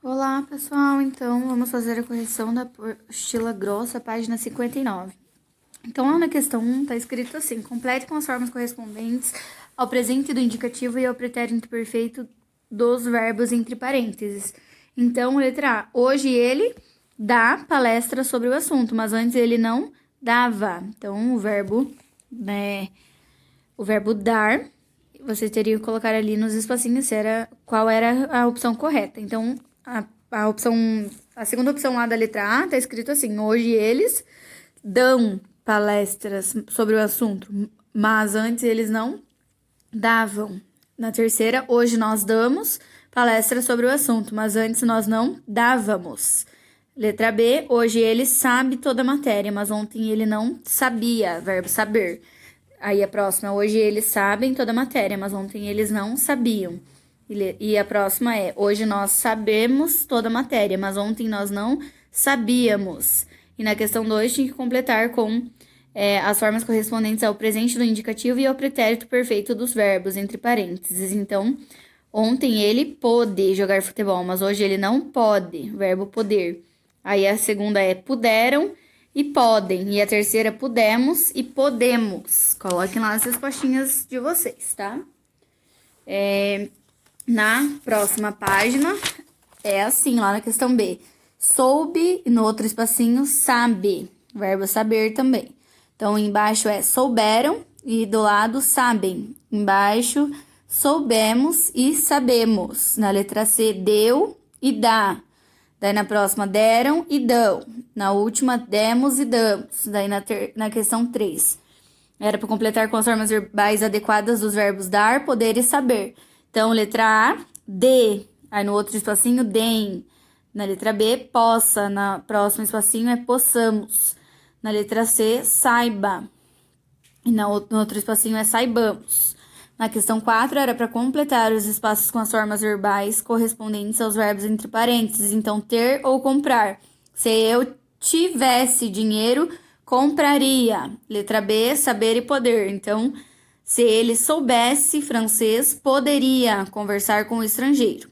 Olá, pessoal. Então, vamos fazer a correção da apostila grossa, página 59. Então, lá na questão 1, está escrito assim: complete com as formas correspondentes ao presente do indicativo e ao pretérito perfeito dos verbos entre parênteses. Então, letra A. Hoje ele dá palestra sobre o assunto, mas antes ele não dava. Então, o verbo dar, você teria que colocar ali nos espacinhos qual era a opção correta. Então, a segunda opção lá da letra A tá escrito assim: hoje eles dão palestras sobre o assunto, mas antes eles não davam. Na terceira, hoje nós damos palestras sobre o assunto, mas antes nós não dávamos. Letra B, hoje ele sabe toda a matéria, mas ontem ele não sabia, verbo saber. Aí a próxima, hoje eles sabem toda a matéria, mas ontem eles não sabiam. E a próxima é, hoje nós sabemos toda a matéria, mas ontem nós não sabíamos. E na questão 2, tinha que completar com as formas correspondentes ao presente do indicativo e ao pretérito perfeito dos verbos, entre parênteses. Então, ontem ele pôde jogar futebol, mas hoje ele não pode, verbo poder. Aí a segunda é puderam e podem. E a terceira, pudemos e podemos. Coloquem lá as respostinhas de vocês, tá? Na próxima página, é assim, lá na questão B. Soube, e no outro espacinho, sabe. Verbo saber também. Então, embaixo é souberam e do lado sabem. Embaixo, soubemos e sabemos. Na letra C, deu e dá. Daí na próxima, deram e dão. Na última, demos e damos. Daí na questão 3. Era para completar com as formas verbais adequadas dos verbos dar, poder e saber. Então, letra A, dê. Aí no outro espacinho, deem. Na letra B, possa. Na próximo espacinho é possamos. Na letra C, saiba. E no outro espacinho é saibamos. Na questão 4, era para completar os espaços com as formas verbais correspondentes aos verbos entre parênteses. Então, ter ou comprar. Se eu tivesse dinheiro, compraria. Letra B, saber e poder. Então, se ele soubesse francês, poderia conversar com o estrangeiro.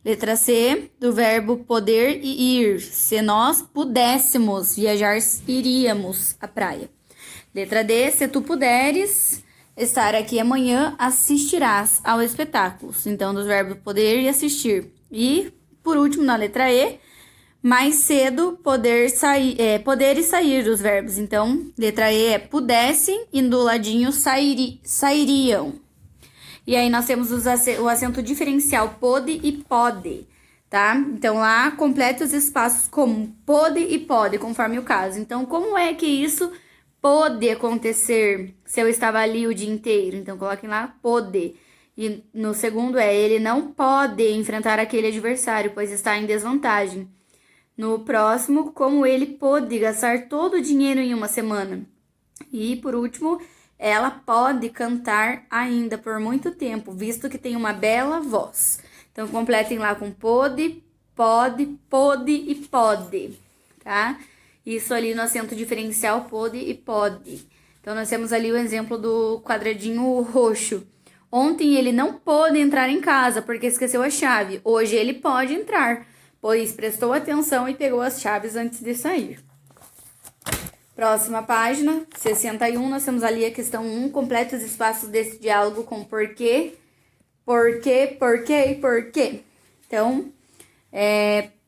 Letra C, do verbo poder e ir. Se nós pudéssemos viajar, iríamos à praia. Letra D, se tu puderes estar aqui amanhã, assistirás ao espetáculo. Então, dos verbos poder e assistir. E, por último, na letra E, mais cedo, poder e sair dos verbos. Então, letra E é pudessem e do ladinho sairiam. E aí nós temos o acento diferencial pode e pode, tá? Então, lá completa os espaços como pode e pode, conforme o caso. Então, como é que isso pode acontecer se eu estava ali o dia inteiro? Então, coloquem lá pode. E no segundo ele não pode enfrentar aquele adversário, pois está em desvantagem. No próximo, como ele pôde gastar todo o dinheiro em uma semana. E, por último, ela pode cantar ainda por muito tempo, visto que tem uma bela voz. Então, completem lá com pode, e pode, tá? Isso ali no acento diferencial, pode e pode. Então, nós temos ali o exemplo do quadradinho roxo. Ontem ele não pôde entrar em casa porque esqueceu a chave. Hoje ele pode entrar, pois prestou atenção e pegou as chaves antes de sair. Próxima página, 61, nós temos ali a questão 1, completa os espaços desse diálogo com porquê, porquê, porquê e porquê. Então,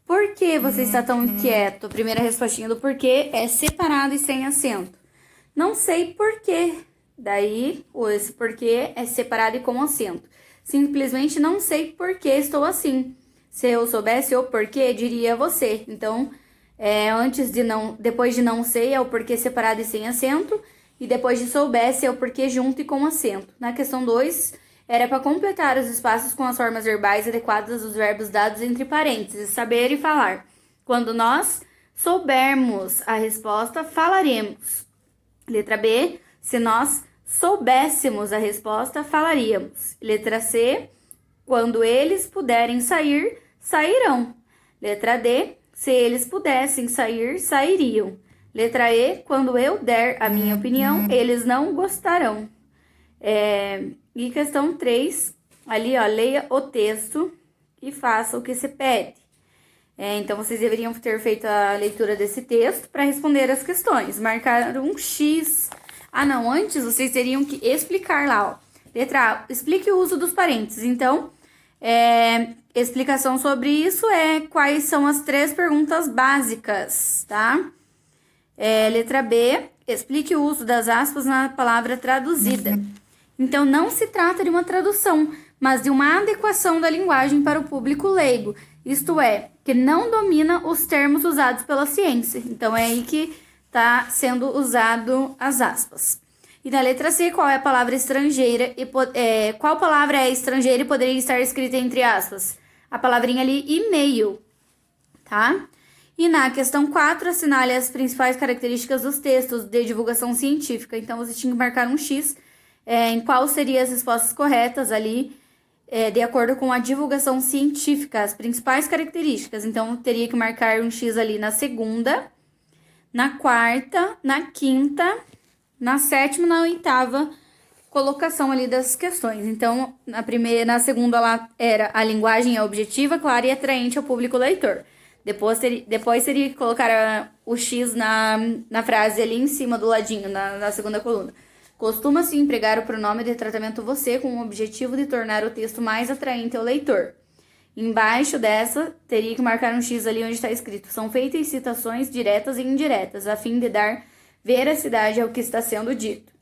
por que você está tão inquieto? A primeira respostinha do porquê é separado e sem acento. Não sei porquê. Daí, esse porquê é separado e com acento. Simplesmente não sei por que estou assim. Se eu soubesse o porquê, diria você. Então, depois de não sei, é o porquê separado e sem acento. E depois de soubesse, é o porquê junto e com acento. Na questão 2, era para completar os espaços com as formas verbais adequadas dos verbos dados entre parênteses, saber e falar. Quando nós soubermos a resposta, falaremos. Letra B, se nós soubéssemos a resposta, falaríamos. Letra C, quando eles puderem sair, sairão. Letra D, se eles pudessem sair, sairiam. Letra E, quando eu der a minha opinião, eles não gostarão. E questão 3, ali, ó, leia o texto e faça o que se pede. Então, vocês deveriam ter feito a leitura desse texto para responder as questões. Marcar um X. Ah, não, antes vocês teriam que explicar lá, ó. Letra A, explique o uso dos parênteses. Então, explicação sobre isso quais são as 3 perguntas básicas, tá? Letra B, explique o uso das aspas na palavra traduzida. Então, não se trata de uma tradução, mas de uma adequação da linguagem para o público leigo. Isto é, que não domina os termos usados pela ciência. Então, é aí que está sendo usado as aspas. E na letra C, qual é a palavra estrangeira qual palavra é estrangeira e poderia estar escrita entre aspas? A palavrinha ali, e-mail, tá? E na questão 4, assinale as principais características dos textos de divulgação científica. Então, você tinha que marcar um X em qual seriam as respostas corretas ali, de acordo com a divulgação científica, as principais características. Então, teria que marcar um X ali na segunda, na quarta, na quinta, na 7ª, na 8ª colocação ali das questões. Então, na segunda lá era a linguagem é objetiva, clara e atraente ao público leitor. Depois teria que colocar o X na frase ali em cima do ladinho, na segunda coluna. Costuma-se empregar o pronome de tratamento você com o objetivo de tornar o texto mais atraente ao leitor. Embaixo dessa, teria que marcar um X ali onde está escrito: são feitas citações diretas e indiretas, a fim de dar veracidade ao que está sendo dito.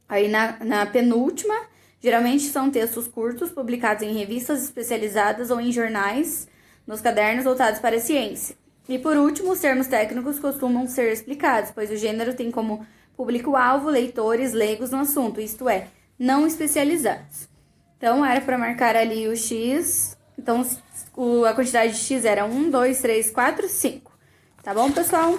Aí na penúltima, geralmente são textos curtos, publicados em revistas especializadas ou em jornais, nos cadernos voltados para a ciência. E por último, os termos técnicos costumam ser explicados, pois o gênero tem como público-alvo leitores leigos no assunto, isto é, não especializados. Então, era para marcar ali o X. Então, a quantidade de X era 1, 2, 3, 4, 5. Tá bom, pessoal?